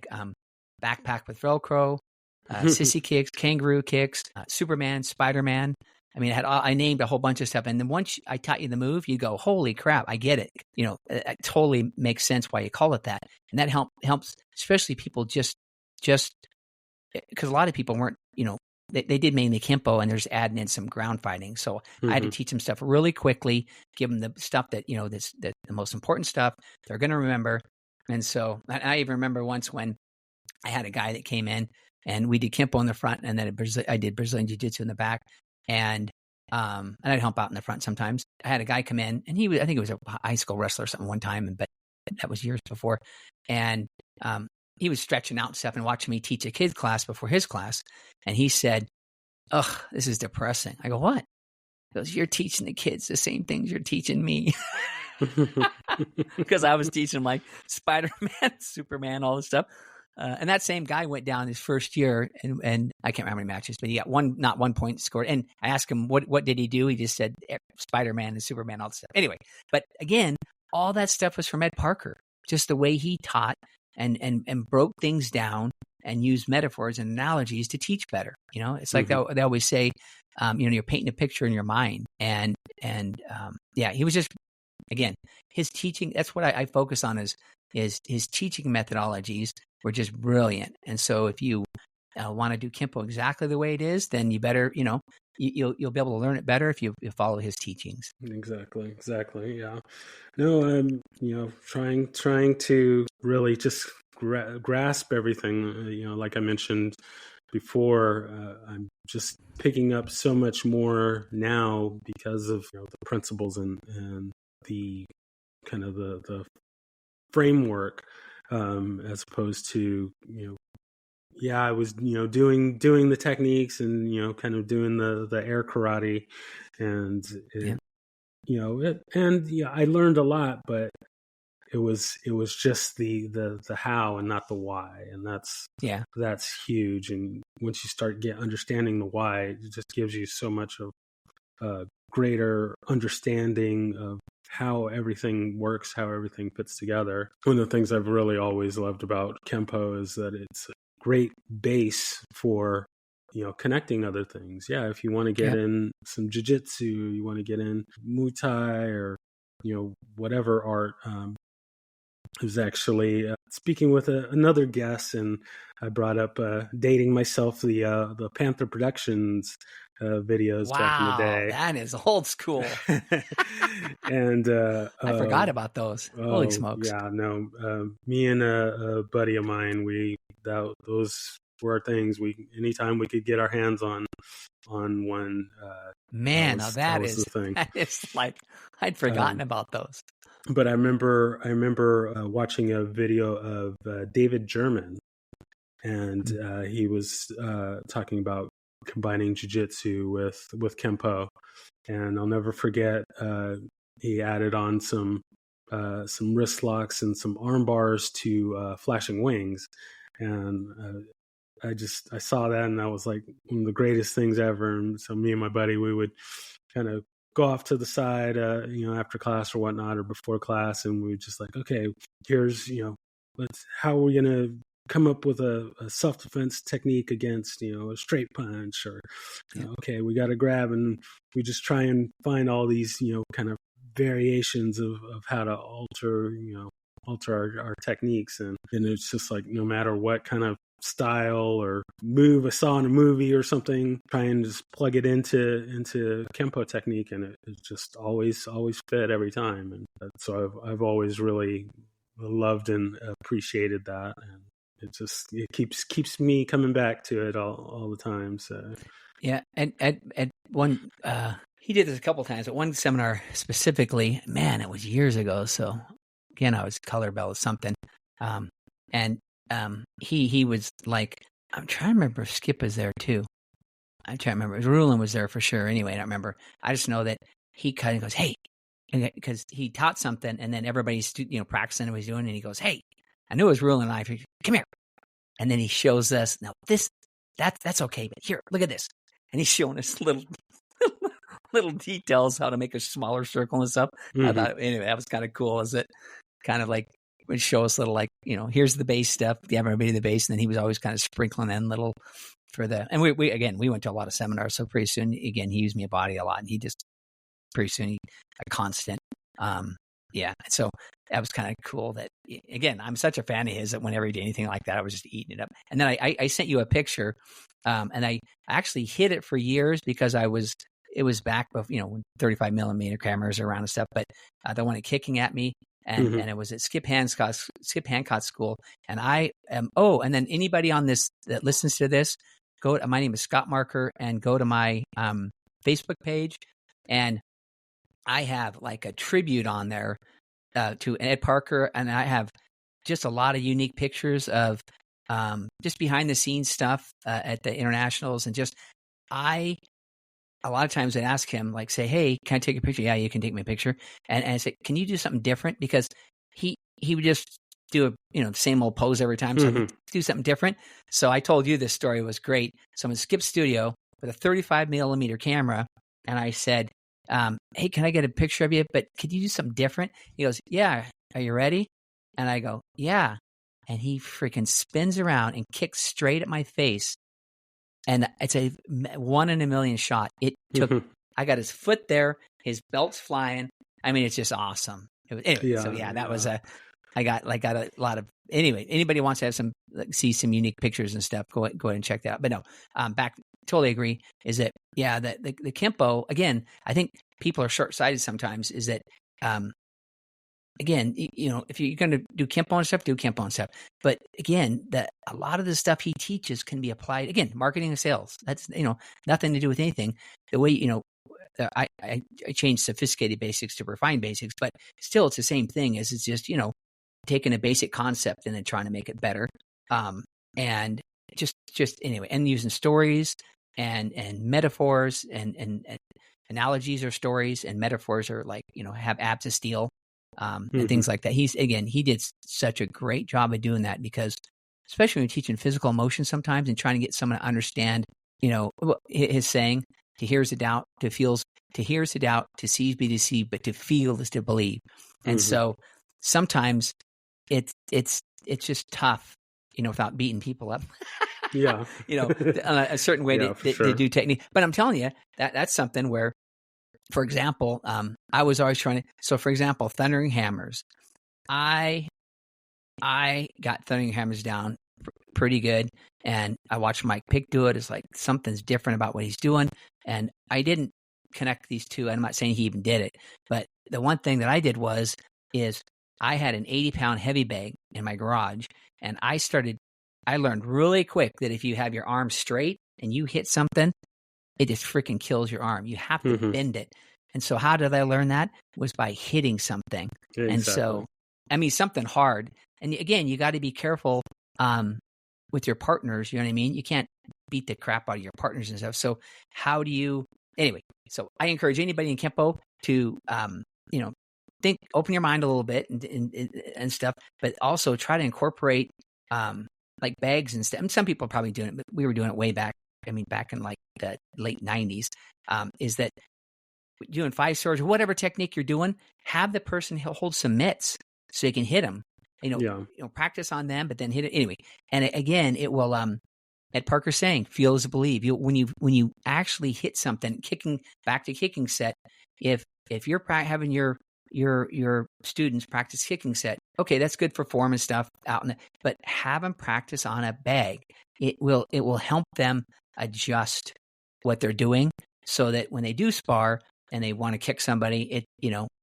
backpack with Velcro, sissy kicks, kangaroo kicks, Superman, Spider-Man. I mean, I named a whole bunch of stuff. And then once I taught you the move, you go, holy crap, I get it. It totally makes sense why you call it that. And that helps, especially people just because a lot of people weren't, they did mainly Kempo, and they're just adding in some ground fighting. So I had to teach them stuff really quickly, give them the stuff that, that's the most important stuff they're going to remember. And so I even remember once when I had a guy that came in, and we did Kempo in the front, and then I did Brazilian Jiu-Jitsu in the back. And And I'd help out in the front sometimes. I had a guy come in, and I think he was a high school wrestler or something one time, but that was years before. And he was stretching out and stuff and watching me teach a kid's class before his class. And he said, "Ugh, this is depressing." I go, "What?" He goes, "You're teaching the kids the same things you're teaching me." Because I was teaching them like Spider-Man, Superman, all this stuff. And that same guy went down his first year, and I can't remember how many matches, but he got not 1 point scored. And I asked him, what did he do? He just said Spider-Man and Superman, all this stuff. Anyway, but again, all that stuff was from Ed Parker, just the way he taught and broke things down and used metaphors and analogies to teach better. It's like they always say, you're painting a picture in your mind. And he was just, again, his teaching, that's what I focus on is his teaching methodologies were just brilliant. And so if you want to do Kempo exactly the way it is, then you better, you'll be able to learn it better if you follow his teachings. Exactly. Yeah. No, I'm, trying to really just grasp everything, like I mentioned before, I'm just picking up so much more now because of the principles and the kind of the framework, as opposed to, I was, doing the techniques and, kind of doing the air karate, and I learned a lot, but it was just the how and not the why. And that's huge. And once you start understanding the why, it just gives you so much of greater understanding of how everything works, how everything fits together. One of the things I've really always loved about Kempo is that it's a great base for, connecting other things. Yeah, if you want to get in some jiu-jitsu, you want to get in Muay Thai or, whatever art. I was actually speaking with another guest, and I brought up dating myself the Panther Productions videos back in the day. That is old school. And I forgot about those. Holy smokes! Yeah, no. Me and a buddy of mine, those were our things. Anytime we could get our hands on one. Man, that is the thing. That is like I'd forgotten about those. But I remember watching a video of David German, and he was talking about combining jiu-jitsu with Kempo, and I'll never forget he added on some wrist locks and some arm bars to Flashing Wings, and I saw that, and that was like one of the greatest things ever. And so me and my buddy, we would kind of go off to the side, after class or whatnot, or before class, and we would just like, okay, here's, how are we going to come up with a self-defense technique against, a straight punch, or, okay, we got to grab, and we just try and find all these, kind of variations of how to alter our techniques. And it's just like, no matter what kind of style or move I saw in a movie or something, try and just plug it into Kempo technique, and it just always fit every time. And so I've always really loved and appreciated that, and it keeps me coming back to it all the time. So yeah, and at one he did this a couple times. At one seminar specifically, man, it was years ago. So again, I was color bell or something, and he was like, I'm trying to remember if Skip was there too. I'm trying to remember. Rulin was there for sure. Anyway, I don't remember. I just know that he kind of goes, "Hey," because he taught something, and then everybody's practicing what he's doing, and he goes, "Hey," I knew it was Rulin, and I figured, "Come here," and then he shows us now that's okay, but here, look at this, and he's showing us little details how to make a smaller circle and stuff. Mm-hmm. I thought anyway that was kind of cool. Is it kind of like would show us little here's the base stuff, the everybody the base, and then he was always kind of sprinkling in little for the. And we went to a lot of seminars, so pretty soon again he used me a body a lot, and he just pretty soon a constant. So that was kind of cool. That again, I'm such a fan of his that whenever he did anything like that, I was just eating it up. And then I sent you a picture, and I actually hid it for years because it was back of 35 millimeter cameras around and stuff, but the one kicking at me. And and it was at Skip Hancock's school. And I am and then anybody on this that listens to this, my name is Scott Marker, and go to my Facebook page, and I have like a tribute on there to Ed Parker, and I have just a lot of unique pictures of just behind the scenes stuff at the internationals, and just a lot of times I'd ask him, like, say, hey, can I take a picture? Yeah, you can take my picture. And I said, can you do something different? Because he would just do the same old pose every time. So he'd do something different. So I told you this story was great. So I'm in Skip Studio with a 35 millimeter camera. And I said, hey, can I get a picture of you? But could you do something different? He goes, yeah. Are you ready? And I go, yeah. And he freaking spins around and kicks straight at my face. And it's a 1 in a million shot. It took, I got his foot there, his belt's flying. I mean, it's just awesome. That was I got a lot of, anyway, anybody wants to have see some unique pictures and stuff, go ahead and check that out. But no, totally agree is that, the Kempo, again, I think people are short-sighted sometimes is that, again, if you're going to do Kempo and stuff, do Kempo and stuff. But again, a lot of the stuff he teaches can be applied, again, marketing and sales. That's, nothing to do with anything. The way, I changed sophisticated basics to refined basics, but still it's the same thing as it's just, taking a basic concept and then trying to make it better. And just anyway, and using stories and metaphors and analogies or stories, and metaphors are like, have abs of steel. And things like that. He did such a great job of doing that, because especially when you're teaching physical emotion sometimes and trying to get someone to understand, his saying, to hear is to doubt, to hear is to doubt, to see is be deceived, but to feel is to believe. And so sometimes it's just tough, without beating people up. Yeah. A certain way to do technique. But I'm telling you, that's something where, for example, I was always trying to. So, for example, thundering hammers. I got thundering hammers down pretty good, and I watched Mike Pick do it. It's like something's different about what he's doing, and I didn't connect these two. I'm not saying he even did it, but the one thing that I did is I had an 80-pound heavy bag in my garage, and I learned really quick that if you have your arm straight and you hit something, it just freaking kills your arm. You have to bend it. And so how did I learn that? Was by hitting something. Exactly. And so, something hard. And again, you got to be careful with your partners. You know what I mean? You can't beat the crap out of your partners and stuff. So anyway, so I encourage anybody in Kempo to, open your mind a little bit and stuff, but also try to incorporate like bags and stuff. And some people are probably doing it, but we were doing it way back. Back in like the late 90s, is that doing 5 swords or whatever technique you're doing, have the person hold some mitts so you can hit them. Practice on them, but then hit it anyway. And again, it will. Ed Parker saying, "Feel is to believe." When you actually hit something, kicking set. If you're having your students practice kicking set, okay, that's good for form and stuff but have them practice on a bag. It will help them adjust what they're doing, so that when they do spar and they want to kick somebody,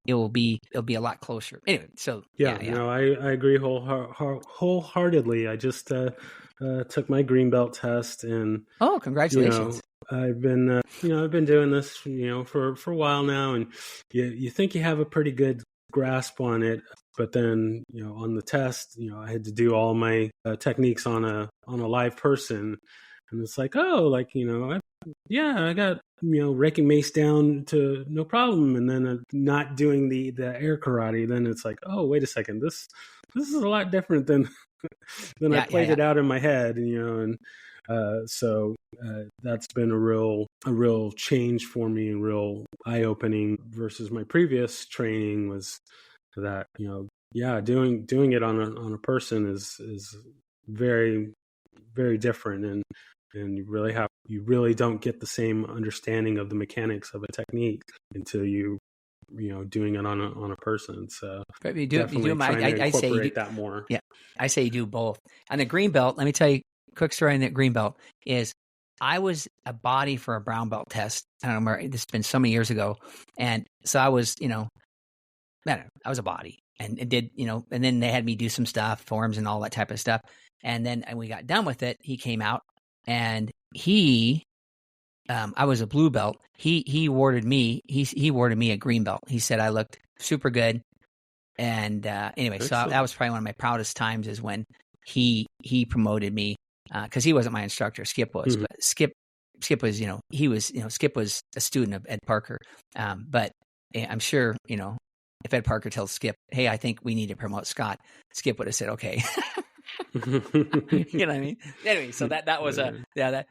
it'll be a lot closer. Anyway, so I agree wholeheartedly. I just took my green belt test, and congratulations. I've been doing this for a while now, and you think you have a pretty good grasp on it, but then on the test, I had to do all my techniques on a live person. And it's like, I got, raking mace down to no problem. And then not doing the air karate. Then it's like, oh, wait a second. This is a lot different than I played it out in my head, so that's been a real change for me, and real eye-opening versus my previous training was that, doing it on a person is very, very different. And you really don't get the same understanding of the mechanics of a technique until doing it on a person. So but you do I say you do that more. Yeah, I say you do both. On the green belt, let me tell you a quick story on that green belt is I was a body for a brown belt test. I don't remember, this has been so many years ago, and so I was I was a body and did and then they had me do some stuff, forms and all that type of stuff, and then we got done with it. He came out. And he I was a blue belt. He awarded me a green belt. He said I looked super good. And anyway, so Excellent. that was probably one of my proudest times is when he promoted me because he wasn't my instructor. Skip was, Mhm. but Skip was, Skip was a student of Ed Parker. But I'm sure, if Ed Parker tells Skip, hey, I think we need to promote Scott, Skip would have said, okay. You know what I mean? Anyway, so that was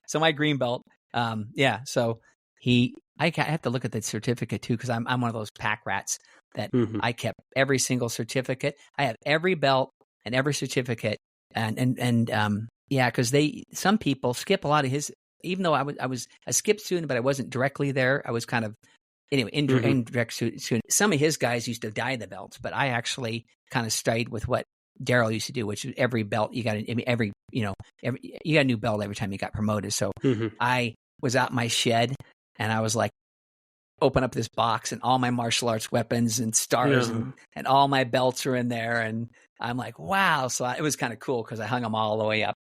so my green belt. So I have to look at the certificate too, because I'm one of those pack rats that Mhm. I kept every single certificate. I have every belt and every certificate, and because some people skip a lot of his. Even though I was a Skip student, but I wasn't directly there. I was kind of indirect student. Some of his guys used to dye the belts, but I actually kind of stayed with what Daryl used to do, which is every belt you got. You got a new belt every time you got promoted. So Mhm. I was out in my shed and I was like, open up this box and all my martial arts weapons and stars and all my belts are in there. And I'm like, wow. So it was kind of cool because I hung them all the way up,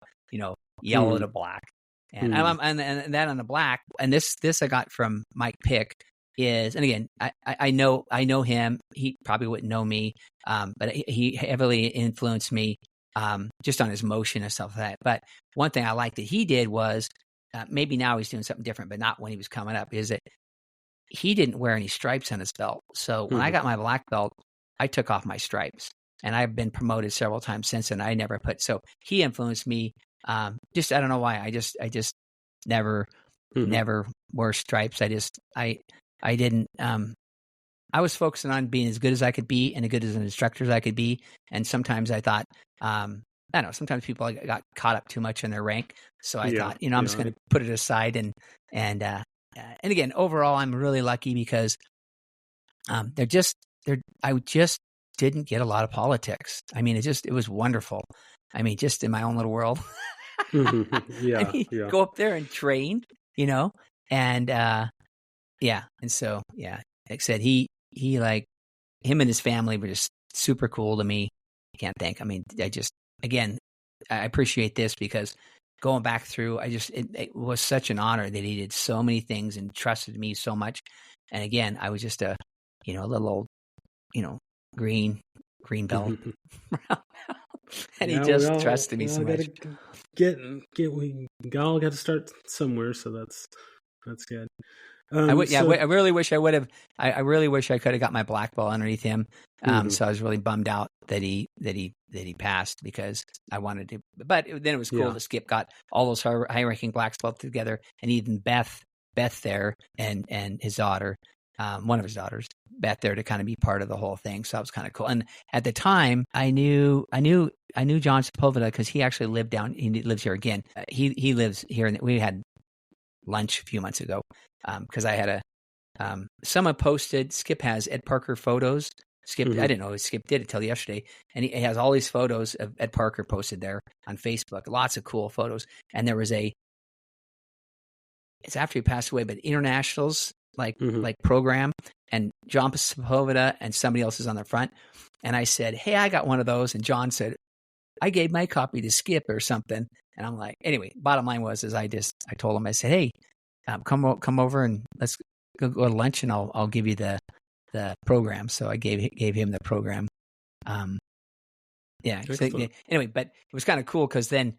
yellow to black. And and that on the black. And this I got from Mike Pick is, and again, I know him. He probably wouldn't know me, but he heavily influenced me just on his motion and stuff like that. But one thing I liked that he did was maybe now he's doing something different, but not when he was coming up, is that he didn't wear any stripes on his belt. So when I got my black belt, I took off my stripes, and I've been promoted several times since, and I never put. So he influenced me. Just I don't know why. I just never wore stripes. I didn't. I was focusing on being as good as I could be and as good as an instructor as I could be. And sometimes I thought, I don't know, sometimes people got caught up too much in their rank. So I thought, I'm just going to put it aside. And again, overall, I'm really lucky because I just didn't get a lot of politics. I mean, it was wonderful. I mean, just in my own little world. Go up there and train, and and so like I said, he like him and his family were just super cool to me. I can't thank. I mean, I appreciate this because going back through, it was such an honor that he did so many things and trusted me so much. And again, I was just a little old, green belt. And he just trusted me so much. We all got to start somewhere, so that's good. I really wish I would have. I really wish I could have got my black belt underneath him. So I was really bummed out that he passed because I wanted to. But then it was cool that Skip got all those high-ranking black belts together, and even Beth there and his daughter, one of his daughters, Beth there to kind of be part of the whole thing. So that was kind of cool. And at the time, I knew John Sepulveda because he actually lived down. He lives here again. He lives here, and we had lunch a few months ago because I had someone posted. Skip has Ed Parker photos. Skip, I didn't know Skip did it till yesterday, and he has all these photos of Ed Parker posted there on Facebook. Lots of cool photos, and there was it's after he passed away, but internationals like program, and John Sepulveda and somebody else is on the front, and I said, hey, I got one of those, and John said, I gave my copy to Skip or something, and I'm like, anyway, bottom line was I told him, I said, hey, come over and let's go to lunch, and I'll give you the program. So I gave him the program. Anyway, but it was kind of cool because then,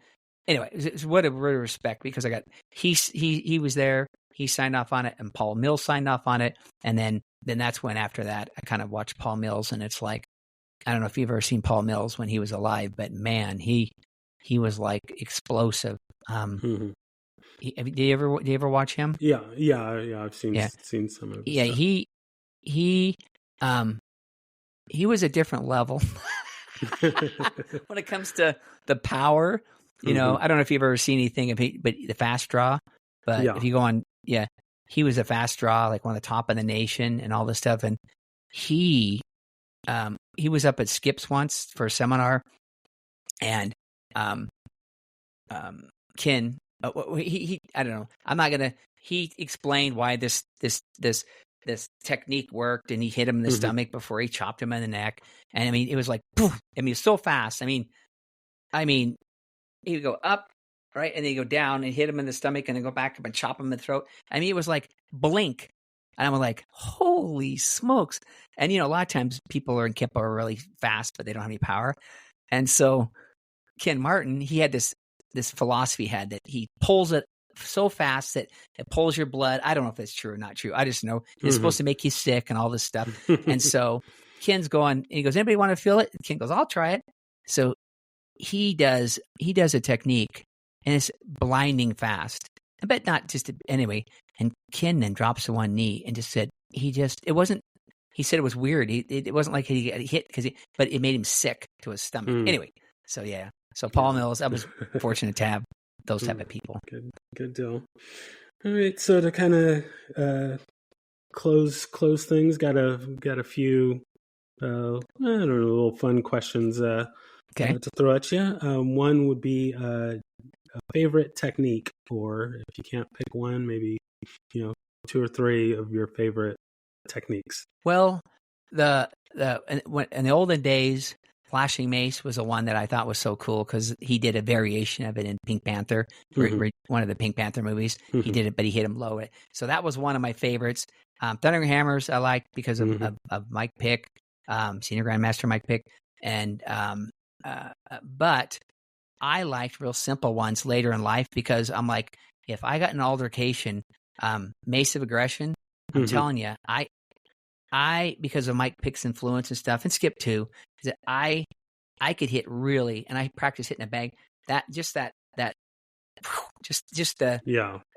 anyway, it was what a respect because I got he was there, he signed off on it, and Paul Mills signed off on it, and then that's when after that I kind of watched Paul Mills, and it's like I don't know if you've ever seen Paul Mills when he was alive, but man, he was like explosive. Did you ever watch him? Yeah. I've seen some of his stuff. He was a different level when it comes to the power. I don't know if you've ever seen anything of but the fast draw. But if you go on, he was a fast draw, like one of the top in the nation and all this stuff. And he was up at Skip's once for a seminar, and Ken. He I don't know. I'm not gonna. He explained why this technique worked, and he hit him in the stomach before he chopped him in the neck. And I mean, it was like, poof. I mean, it's so fast. I mean, he would go up, right? And then you go down and hit him in the stomach and then go back up and chop him in the throat. I mean, it was like blink. And I'm like, holy smokes. And, a lot of times people are in Kempo are really fast, but they don't have any power. And so Ken Martin, he had this philosophy that he pulls it so fast that it pulls your blood. I don't know if that's true or not true. I just know it's supposed to make you sick and all this stuff. And so Ken's going, and he goes, anybody want to feel it? And Ken goes, I'll try it. So he does a technique, and it's blinding fast. But not just anyway. And Ken then drops to one knee and just said he said it was weird. It wasn't like he got hit but it made him sick to his stomach. Anyway, so yeah. So Paul Mills, I was fortunate to have those type of people. Good deal. All right, so to kind of close things, got a few I don't know, little fun questions to throw at you. One would be a favorite technique, or if you can't pick one, maybe 2 or 3 of your favorite techniques. Well, in the olden days, Flashing Mace was the one that I thought was so cool because he did a variation of it in Pink Panther, one of the Pink Panther movies. He did it, but he hit him low. So that was one of my favorites. Thundering Hammers I liked because of Mike Pick, Senior Grandmaster Mike Pick, and but I liked real simple ones later in life because I'm like, if I got an altercation, Mace of Aggression, I'm telling you, I because of Mike Pick's influence and stuff, and Skip too, is that I could hit really, and I practice hitting a bag. Just the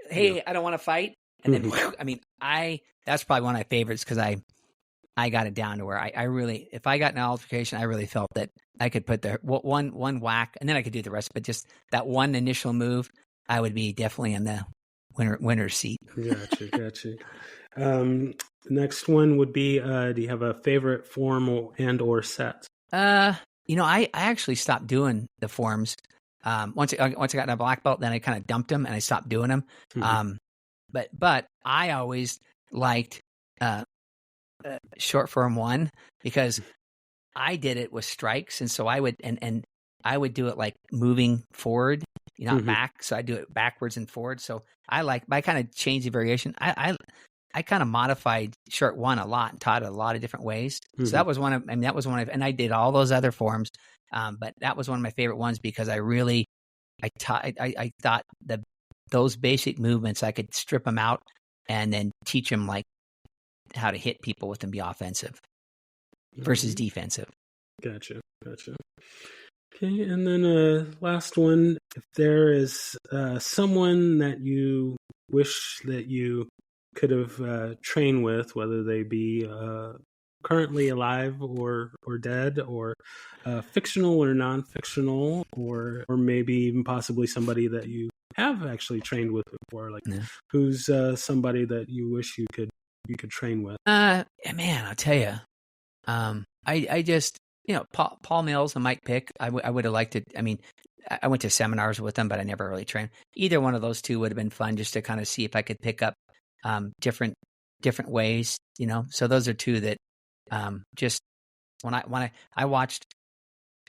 hey, I don't want to fight, and then I mean, that's probably one of my favorites because I got it down to where I really, if I got an altercation, I really felt that I could put the one whack, and then I could do the rest. But just that one initial move, I would be definitely in the winner's seat. Gotcha. Next one would be, do you have a favorite form or set? I actually stopped doing the forms. Once I got in a black belt, then I kind of dumped them and I stopped doing them. But I always liked short form 1 because I did it with strikes, and so I would and I would do it like moving forward, not back. So I do it backwards and forward. So I kind of changed the variation. I kind of modified short 1 a lot and taught it a lot of different ways. So that was one of, and I did all those other forms. But that was one of my favorite ones because I thought those basic movements, I could strip them out and then teach them like how to hit people with them, be offensive versus defensive. Gotcha. Okay. And then last one, if there is someone that you wish that you could have trained with, whether they be currently alive or dead, or fictional or non-fictional, or maybe even possibly somebody that you have actually trained with before, like who's somebody that you wish you could train with? Man, I'll tell you, I just, Paul Mills and Mike Pick, I would have liked it. I mean, I went to seminars with them, but I never really trained. Either one of those two would have been fun just to kind of see if I could pick up different ways, So those are two that just when I watched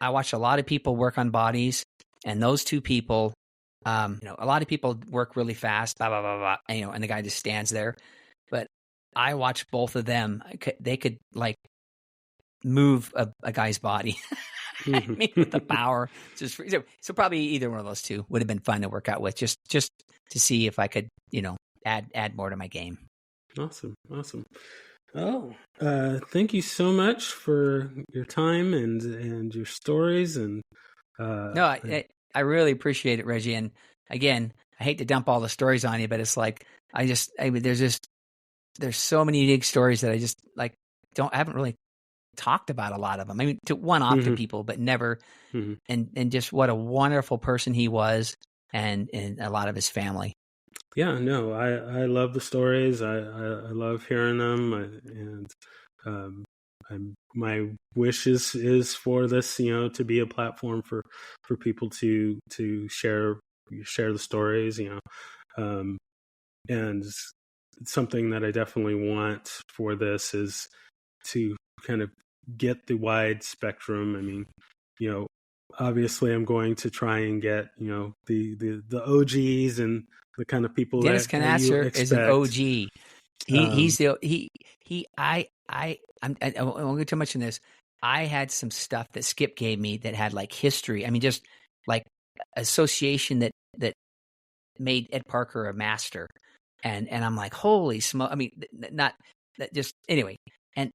a lot of people work on bodies, and those two people, a lot of people work really fast, blah blah blah blah, and the guy just stands there. But I watched both of them; they could like move a guy's body. I mean, with the power. So probably either one of those two would have been fun to work out with, just to see if I could, add more to my game. Awesome. Oh, thank you so much for your time and your stories. And no, I really appreciate it, Reggie. And again, I hate to dump all the stories on you, but it's like there's so many unique stories that I just like haven't really talked about a lot of them. I mean, to one-off to people, but never. And just what a wonderful person he was, and a lot of his family. Yeah, no, I love the stories. I love hearing them, and my wish is for this, to be a platform for people to share the stories, and something that I definitely want for this is to kind of get the wide spectrum. I mean, obviously I'm going to try and get, the OGs and the kind of people Dennis that you Knatzer is an expect. OG. He's the I won't get too much in this. I had some stuff that Skip gave me that had like history. I mean, just like association that made Ed Parker a master, and I'm like, holy smoke! I mean, not that just anyway. And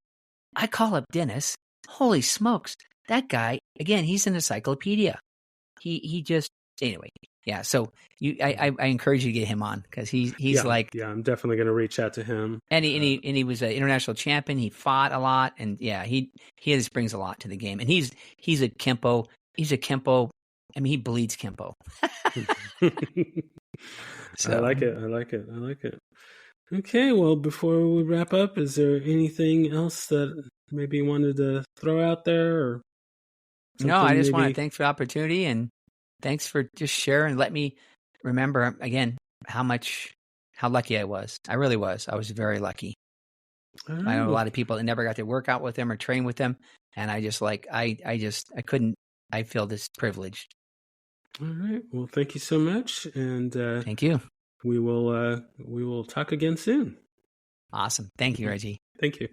I call up Dennis. Holy smokes, that guy again. He's an encyclopedia. He just anyway. Yeah, so I encourage you to get him on because he's like I'm definitely going to reach out to him. And he was an international champion. He fought a lot, and yeah, he just brings a lot to the game. And he's a Kempo. He's a Kempo. I mean, he bleeds Kempo. So. I like it. Okay, well, before we wrap up, is there anything else that maybe you wanted to throw out there? Or no, I just want to thanks for the opportunity and thanks for just sharing. Let me remember again how lucky I was. I really was. I was very lucky. Right. I know a lot of people that never got to work out with them or train with them. And I just I feel this privileged. All right. Well, thank you so much. And thank you. We will talk again soon. Awesome. Thank you, Reggie. Thank you.